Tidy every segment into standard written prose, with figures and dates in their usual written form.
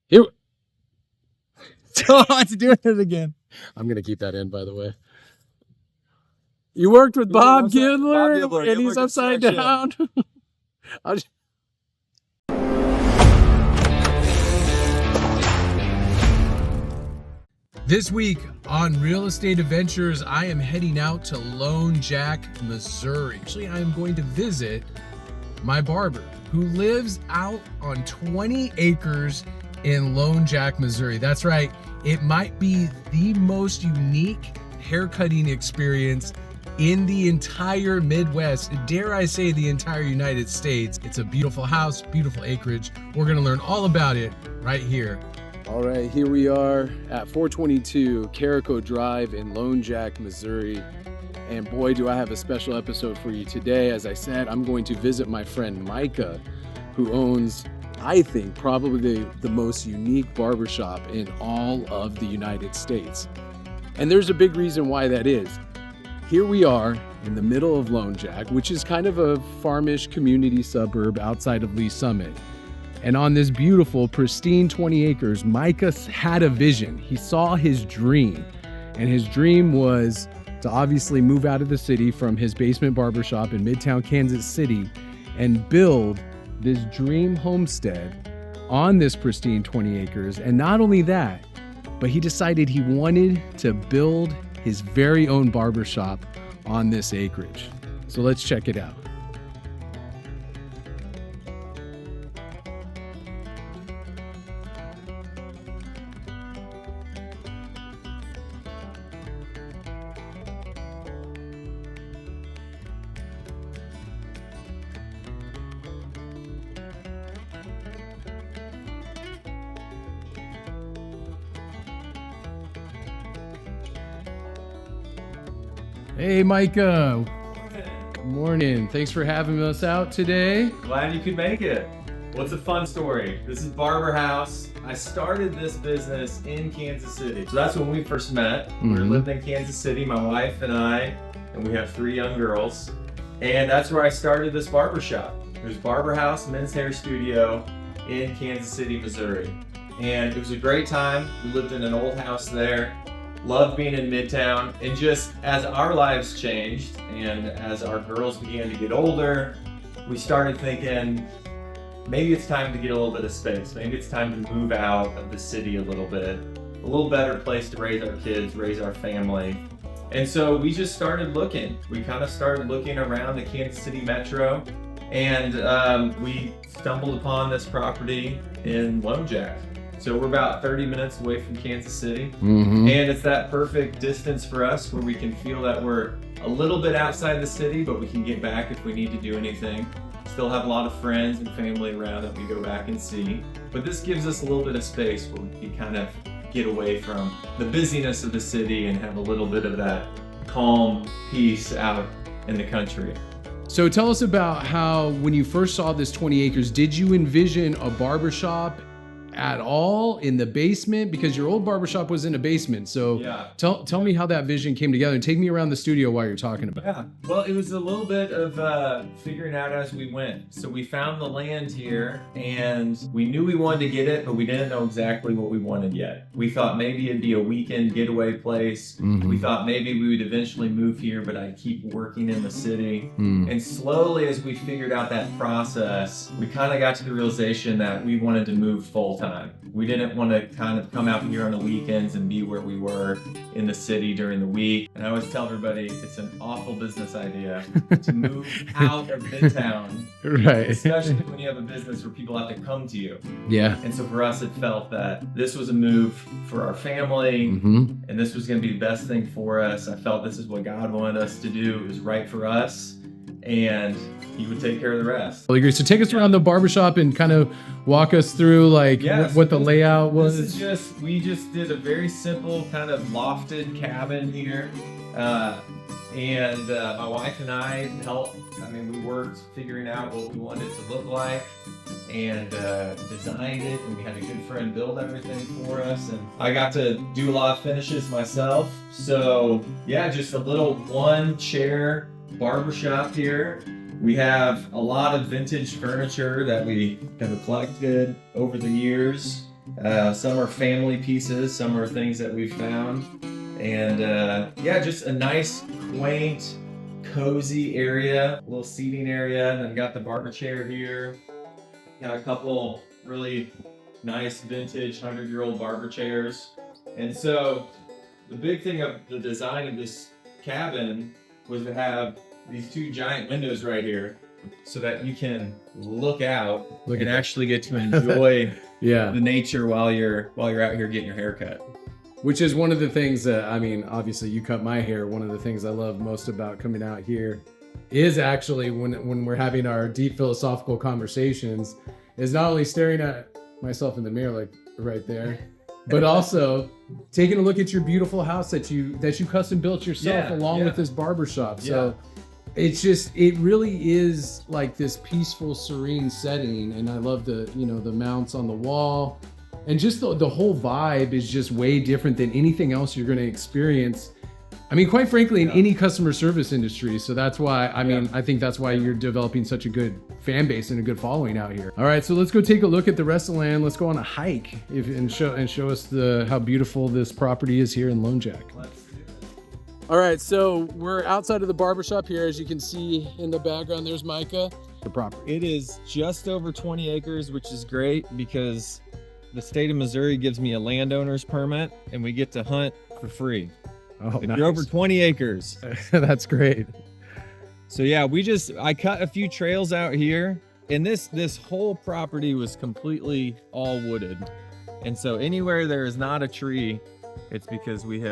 Here. Oh, it's doing it again. I'm going to keep that in, by the way. You worked with Bob Gidler, and he's upside down. This week on Real Estate Adventures, I am heading out to Lone Jack, Missouri. Actually, I am going to visit my barber who lives out on 20 acres in Lone Jack, Missouri. That's right. It might be the most unique haircutting experience in the entire Midwest, dare I say the entire United States. It's a beautiful house, beautiful acreage. We're gonna learn all about it right here. All right, here we are at 422 Carico Drive in Lone Jack, Missouri. And boy, do I have a special episode for you today. As I said, I'm going to visit my friend Micah, who owns, I think, probably the most unique barbershop in all of the United States. And there's a big reason why that is. Here we are in the middle of Lone Jack, which is kind of a farmish community suburb outside of Lee Summit. And on this beautiful, pristine 20 acres, Micah had a vision. He saw his dream. And his dream was to obviously move out of the city from his basement barbershop in Midtown Kansas City and build this dream homestead on this pristine 20 acres. And not only that, but he decided he wanted to build his very own barbershop on this acreage. So let's check it out. Hey, Micah. Good morning. Thanks for having us out today. Glad you could make it. What's a fun story? This is Barber House. I started this business in Kansas City. So that's when we first met. We were living in Kansas City, my wife and I, and we have 3 young girls. And that's where I started this barber shop. There's Barber House Men's Hair Studio in Kansas City, Missouri. And it was a great time. We lived in an old house there. Loved being in Midtown, and just as our lives changed and as our girls began to get older, we started thinking maybe it's time to get a little bit of space. Maybe it's time to move out of the city a little bit. A little better place to raise our kids, raise our family. And so we just started looking. We kind of started looking around the Kansas City metro, and we stumbled upon this property in Lone Jack. So we're about 30 minutes away from Kansas City, and it's that perfect distance for us where we can feel that we're a little bit outside the city, but we can get back if we need to do anything. Still have a lot of friends and family around that we go back and see. But this gives us a little bit of space where we can kind of get away from the busyness of the city and have a little bit of that calm peace out in the country. So tell us about how, when you first saw this 20 acres, did you envision a barbershop at all in the basement? Because your old barbershop was in a basement. So yeah. Tell me how that vision came together, and take me around the studio while you're talking about it. Yeah, well, it was a little bit of figuring out as we went. So we found the land here, and we knew we wanted to get it, but we didn't know exactly what we wanted yet. We thought maybe it'd be a weekend getaway place. We thought maybe we would eventually move here, but I'd keep working in the city. And slowly, as we figured out that process, we kind of got to the realization that we wanted to move full time. We didn't want to kind of come out here on the weekends and be where we were in the city during the week. And I always tell everybody it's an awful business idea to move out of Midtown, right? Especially when you have a business where people have to come to you. Yeah. And so for us, it felt that this was a move for our family, and this was going to be the best thing for us. I felt this is what God wanted us to do. It was right for us, and He would take care of the rest. Really great. So take us around the barbershop and kind of walk us through what the layout was. This is we just did a very simple kind of lofted cabin here. And my wife and I helped. I mean, we worked figuring out what we wanted it to look like and designed it, and we had a good friend build everything for us, and I got to do a lot of finishes myself. So yeah, just a little 1-chair barbershop here. We have a lot of vintage furniture that we have collected over the years. Some are family pieces, some are things that we found. And yeah, just a nice, quaint, cozy area, a little seating area, and then got the barber chair here. Got a couple really nice vintage 100-year-old barber chairs. And so the big thing of the design of this cabin was to have these two giant windows right here so that you can look out and actually get to enjoy Yeah. the nature while you're out here getting your hair cut. Which is one of the things that, I mean, obviously you cut my hair. One of the things I love most about coming out here is actually when we're having our deep philosophical conversations is not only staring at myself in the mirror, like right there, but also taking a look at your beautiful house that you custom built yourself along with this barbershop. So it's just, it really is like this peaceful, serene setting. And I love the mounts on the wall. And just the whole vibe is just way different than anything else you're going to experience. I mean, quite frankly, in any customer service industry. So that's why, I think that's why you're developing such a good fan base and a good following out here. All right, so let's go take a look at the rest of the land. Let's go on a hike and show us how beautiful this property is here in Lone Jack. Let's do it. All right, so we're outside of the barbershop here. As you can see in the background, there's Micah. The property. It is just over 20 acres, which is great because the state of Missouri gives me a landowner's permit and we get to hunt for free. Oh, if nice. you're over 20 acres. That's great. So yeah, I cut a few trails out here, and this whole property was completely all wooded. And so anywhere there is not a tree, it's because we've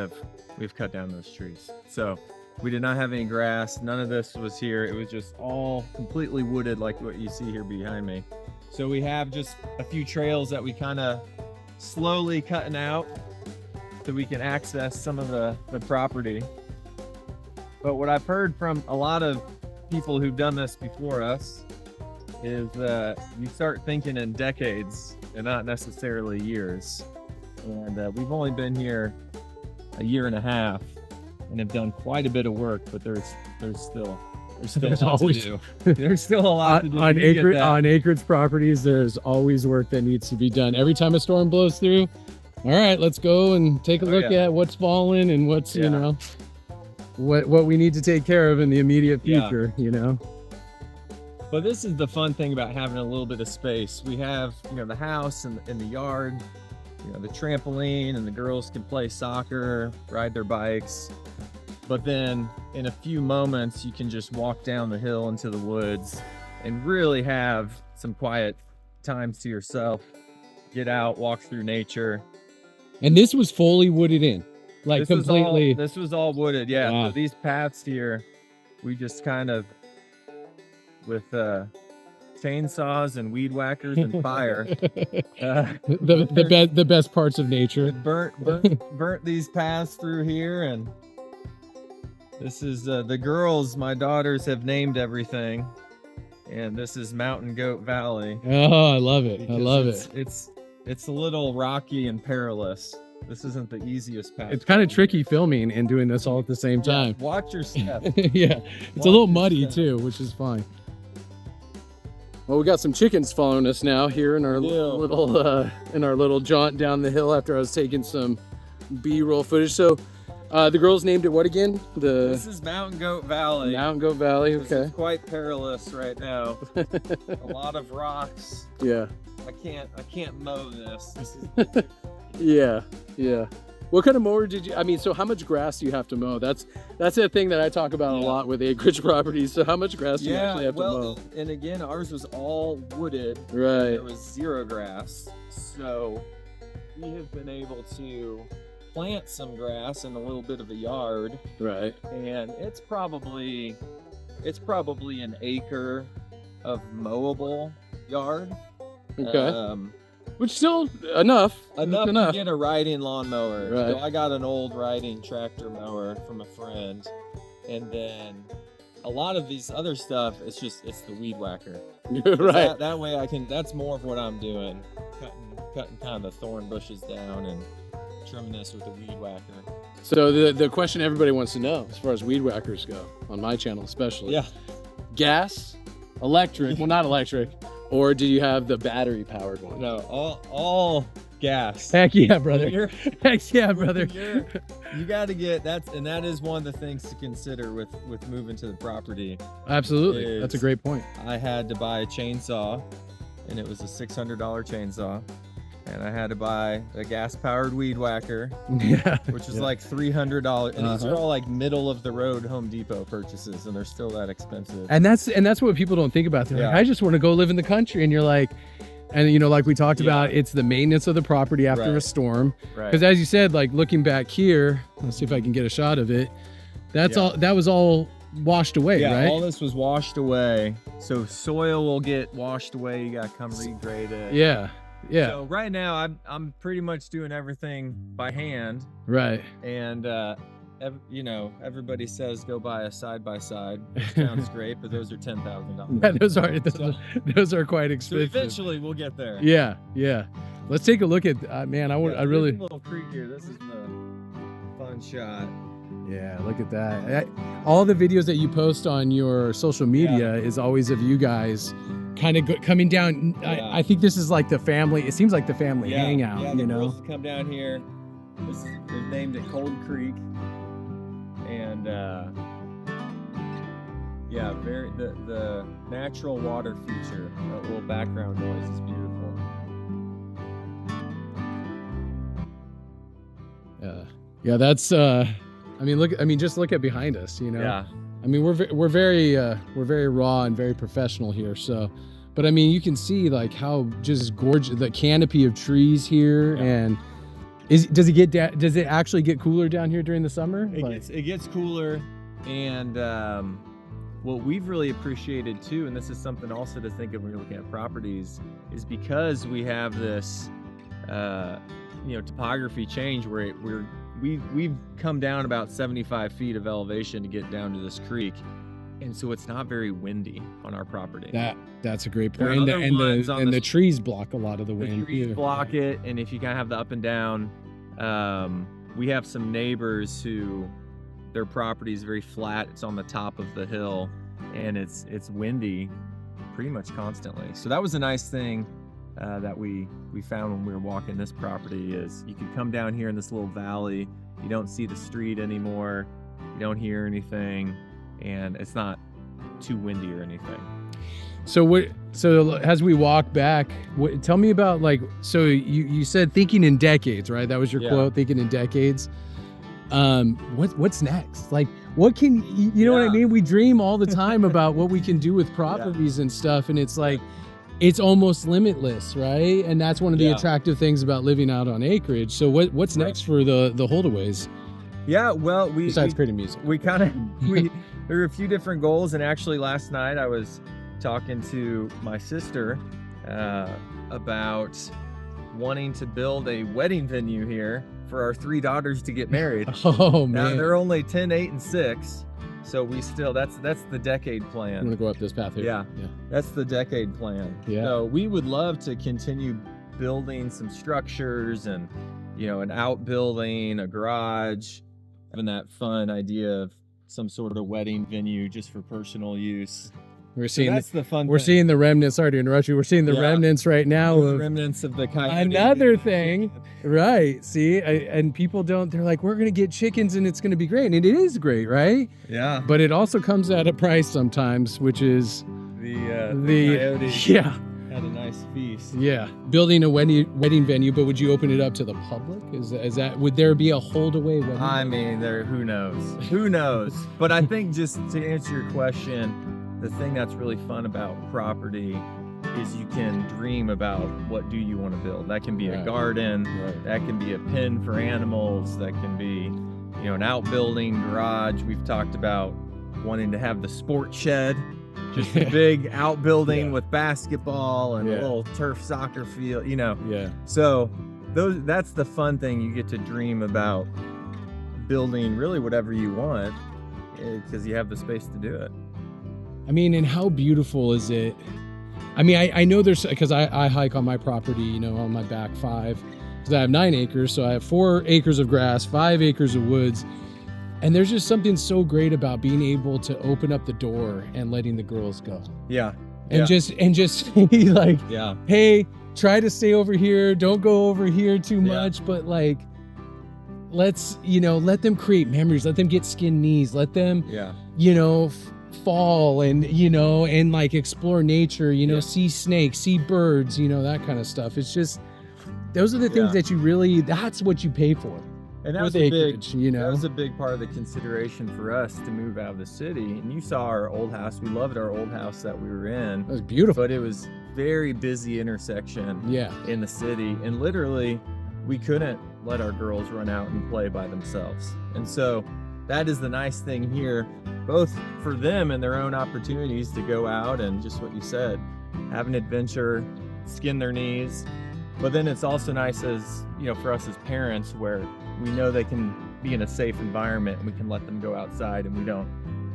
cut down those trees. So we did not have any grass. None of this was here. It was just all completely wooded like what you see here behind me. So we have just a few trails that we kind of slowly cutting out so we can access some of the property. But what I've heard from a lot of people who've done this before us is that you start thinking in decades and not necessarily years. And we've only been here a year and a half and have done quite a bit of work, but there's still always to do. There's still a lot to do. On Acreage properties, there's always work that needs to be done. Every time a storm blows through, all right, let's go and take a look at what's fallen and what's, what we need to take care of in the immediate future, But this is the fun thing about having a little bit of space. We have, the house and the yard, the trampoline, and the girls can play soccer, ride their bikes. But then in a few moments, you can just walk down the hill into the woods and really have some quiet times to yourself. Get out, walk through nature. And this was fully wooded in, like completely. This was all wooded, yeah. Wow. So these paths here, we just kind of, with chainsaws and weed whackers and fire, the best parts of nature. burnt these paths through here, and this is the girls. My daughters have named everything, and this is Mountain Goat Valley. Oh, I love it. I love it. It's a little rocky and perilous. This isn't the easiest path. It's kind of tricky filming and doing this all at the same time. Watch your step. Yeah, it's a little muddy too, which is fine. Well, we got some chickens following us now here in our little jaunt down the hill after I was taking some B-roll footage. So the girls named it what again? This is Mountain Goat Valley. Mountain Goat Valley, okay. It's quite perilous right now. A lot of rocks. Yeah. I can't mow this. Yeah. What kind of mower did you, so how much grass do you have to mow? That's the thing that I talk about a lot with acreage properties. So how much grass do you actually have to mow? And again, ours was all wooded. Right. There was zero grass. So we have been able to plant some grass in a little bit of a yard. Right. And it's probably an acre of mowable yard. Okay. Which still enough to get a riding lawnmower. Right. So I got an old riding tractor mower from a friend, and then a lot of these other stuff, it's the weed whacker. Right. That way that's more of what I'm doing, cutting kind of the thorn bushes down and trimming this with a weed whacker. So the question everybody wants to know, as far as weed whackers go, on my channel especially. Yeah. Gas, electric, well not electric, Or do you have the battery powered one? No, all gas. Heck yeah, brother. Heck yeah, brother. You got to get that is one of the things to consider with moving to the property. Absolutely. That's a great point. I had to buy a chainsaw, and it was a $600 chainsaw. And I had to buy a gas-powered weed whacker, which is like $300. And these are all like middle of the road Home Depot purchases, and they're still that expensive. And that's what people don't think about. They're like, I just want to go live in the country. And you're like, and you know, like we talked about, it's the maintenance of the property after a storm. Because as you said, like looking back here, let's see if I can get a shot of it. That's all. That was all washed away, right? All this was washed away. So soil will get washed away. You gotta come regrade it. Yeah. So right now I'm pretty much doing everything by hand. Right. And you know, everybody says go buy a side-by-side, which sounds great, but those are $10,000. Yeah, those are quite expensive. So eventually we'll get there. Yeah. Let's take a look at man. I really. There's a little creek here. This is the fun shot. Yeah, look at that. All the videos that you post on your social media is always of you guys kind of coming down. I think this is like the family. It seems like the family hangout. Yeah, you the know, girls come down here. They've named it Cold Creek, and the natural water feature, that little background noise is beautiful. Yeah, that's. Just look at behind us. You know. Yeah. I mean, we're very raw and very professional here. So, but I mean, you can see like how just gorgeous the canopy of trees here, and does it actually get cooler down here during the summer? It gets cooler, and what we've really appreciated too, and this is something also to think of when you're looking at properties, is because we have this topography change where we've come down about 75 feet of elevation to get down to this creek, and so it's not very windy on our property. That's a great point. And the trees block a lot of the wind. The trees block it, and if you kind of have the up and down, we have some neighbors who their property is very flat. It's on the top of the hill, and it's windy pretty much constantly. So that was a nice thing that we found when we were walking this property, is you could come down here in this little valley. You don't see the street anymore. You don't hear anything, and it's not too windy or anything. So as we walk back, tell me about so you said thinking in decades, right? That was your quote, thinking in decades. What's next? Like, what can you know what I mean? We dream all the time about what we can do with properties and stuff, and it's like it's almost limitless, right? And that's one of the attractive things about living out on acreage. So what's next for the Holdaways? Yeah, well, besides creating music, there are a few different goals, and actually last night I was talking to my sister about wanting to build a wedding venue here for our 3 daughters to get married. Oh man! Now they're only 10, 8, and 6, so we still that's the decade plan. I'm gonna go up this path here. Yeah, that's the decade plan. Yeah. So we would love to continue building some structures, and an outbuilding, a garage, having that fun idea of some sort of wedding venue just for personal use. We're seeing that's the fun. We're seeing the remnants. Sorry to interrupt you. We're seeing the remnants right now. Remnants of the coyote. Another thing, right? See, and people don't. They're like, we're gonna get chickens and it's gonna be great, and it is great, right? Yeah. But it also comes at a price sometimes, which is the coyote. Yeah. Had a nice feast. Yeah, building a wedding venue, but would you open it up to the public? Is that would there be a Holdaway wedding? I mean, who knows? But I think, just to answer your question, the thing that's really fun about property is you can dream about what do you want to build. That can be a garden, that can be a pen for animals, that can be, an outbuilding, garage. We've talked about wanting to have the sport shed, just a big outbuilding with basketball and a little turf soccer field, Yeah. So that's the fun thing. You get to dream about building really whatever you want, because you have the space to do it. I mean, and how beautiful is it? I mean, I know there's, because I hike on my property, on my back 5, because I have 9 acres. So I have 4 acres of grass, 5 acres of woods. And there's just something so great about being able to open up the door and letting the girls go. Yeah. and just say like, Yeah. hey, try to stay over here. Don't go over here too much, but like, let's, let them create memories. Let them get skin knees. Let them, fall and, and like explore nature, see snakes, see birds, that kind of stuff. It's just, those are the things that that's what you pay for. And that was that was a big part of the consideration for us to move out of the city. And you saw our old house. We loved our old house that we were in. It was beautiful. But it was very busy intersection in the city. And literally, we couldn't let our girls run out and play by themselves. And so that is the nice thing here, both for them and their own opportunities to go out and just what you said, have an adventure, skin their knees. But then it's also nice as, for us as parents where we know they can be in a safe environment and we can let them go outside and we don't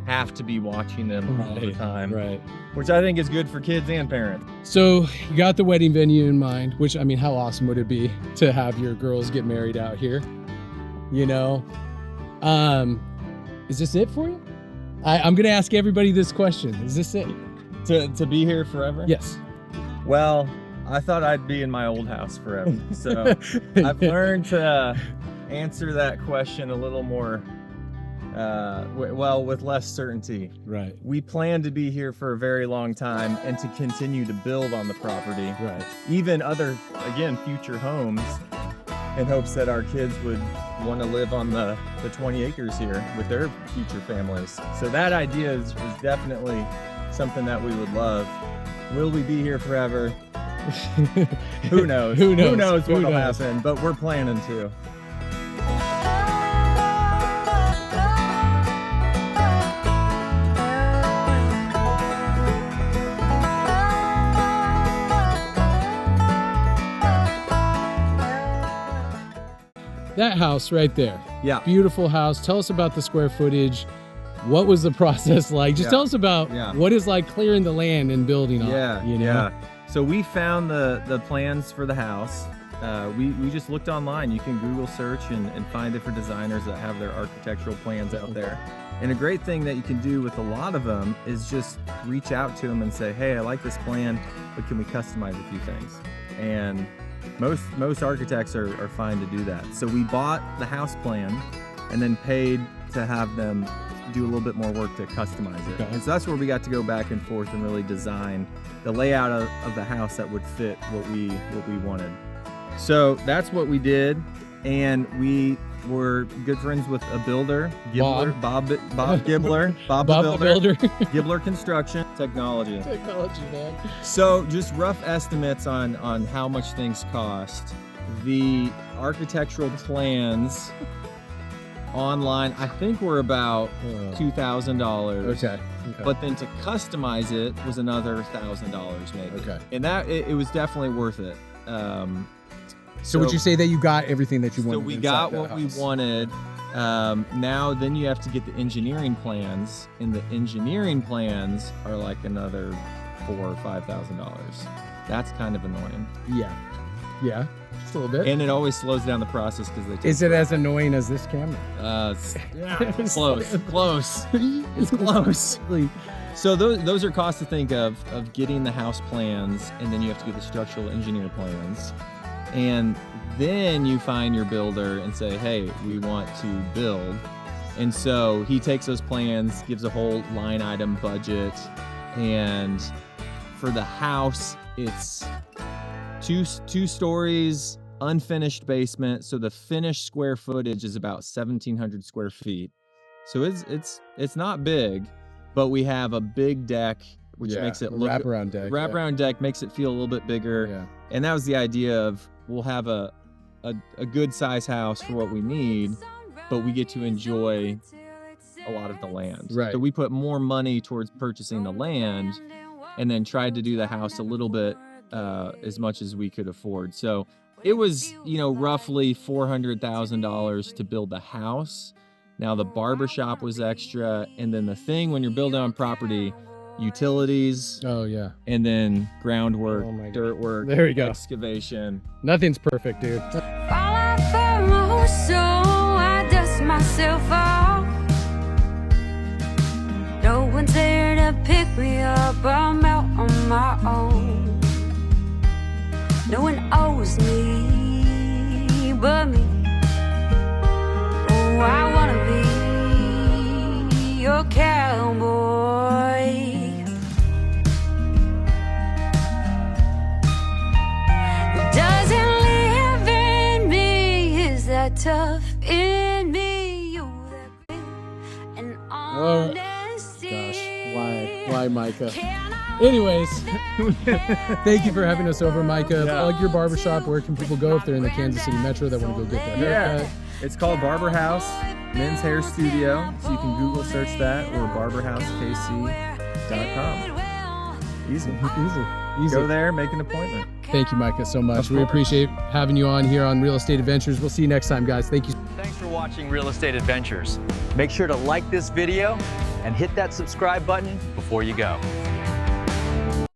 have to be watching them all the time. Right. Which I think is good for kids and parents. So you got the wedding venue in mind, which, I mean, how awesome would it be to have your girls get married out here? Is this it for you? I'm going to ask everybody this question. Is this it? To be here forever? Yes. Well, I thought I'd be in my old house forever. So I've learned to answer that question a little more, with less certainty. Right. We plan to be here for a very long time and to continue to build on the property. Right. Even other, future homes in hopes that our kids would want to live on the 20 acres here with their future families. So that idea is definitely something that we would love. Will we be here forever? Who knows? Who knows what'll happen, but we're planning to. That house right there. Yeah. Beautiful house. Tell us about the square footage. What was the process like? Just tell us about what is like clearing the land and building on it. Yeah. So we found the plans for the house. We just looked online. You can Google search and find different designers that have their architectural plans out there. And a great thing that you can do with a lot of them is just reach out to them and say, hey, I like this plan, but can we customize a few things? And most architects are fine to do that. So we bought the house plan and then paid to have them do a little bit more work to customize it. Okay. And so that's where we got to go back and forth and really design the layout of the house that would fit what we wanted. So that's what we did, and we were good friends with a builder, Bob Gibbler, Bob the Builder, Gibbler Construction Technology, man. So just rough estimates on how much things cost. The architectural plans online, I think, were about $2,000. Okay. But then to customize it was another $1,000 maybe. Okay. And that it was definitely worth it. So would you say that you got everything that you wanted? So we got what we wanted. Now then you have to get the engineering plans, and the engineering plans are like another $4,000 or $5,000. That's kind of annoying. Yeah, just a little bit. And it always slows down the process because they take Is it as annoying as this camera? Close. It's close. So those are costs to think of getting the house plans, and then you have to get the structural engineer plans. And then you find your builder and say, hey, we want to build. And so he takes those plans, gives a whole line item budget. And for the house, it's two stories, unfinished basement. So the finished square footage is about 1,700 square feet. So it's not big, but we have a big deck, which makes it look wraparound deck makes it feel a little bit bigger. Yeah. And that was the idea of we'll have a good size house for what we need, but we get to enjoy a lot of the land. Right. So we put more money towards purchasing the land and then tried to do the house a little bit as much as we could afford. So it was, roughly $400,000 to build the house. Now the barber shop was extra, and then the thing when you're building on property, utilities. Oh yeah. And then groundwork, dirt work. There you go. Excavation. Nothing's perfect, dude. Fall out for more, so I dust myself off. No one's there to pick me up. I'm out on my own. No one owes me but me. Oh, I wanna be your cowboy. It doesn't live in me, is that tough in me? You that big and honesty. Gosh, why Micah? Anyways, thank you for having us over, Micah. Plug your barbershop. Where can people go if they're in the Kansas City metro that want to go get their haircut? It's called Barber House Men's Hair Studio. So you can Google search that or barberhousekc.com. Easy. Go there, make an appointment. Thank you, Micah, so much. We appreciate having you on here on Real Estate Adventures. We'll see you next time, guys. Thank you. Thanks for watching Real Estate Adventures. Make sure to like this video and hit that subscribe button before you go.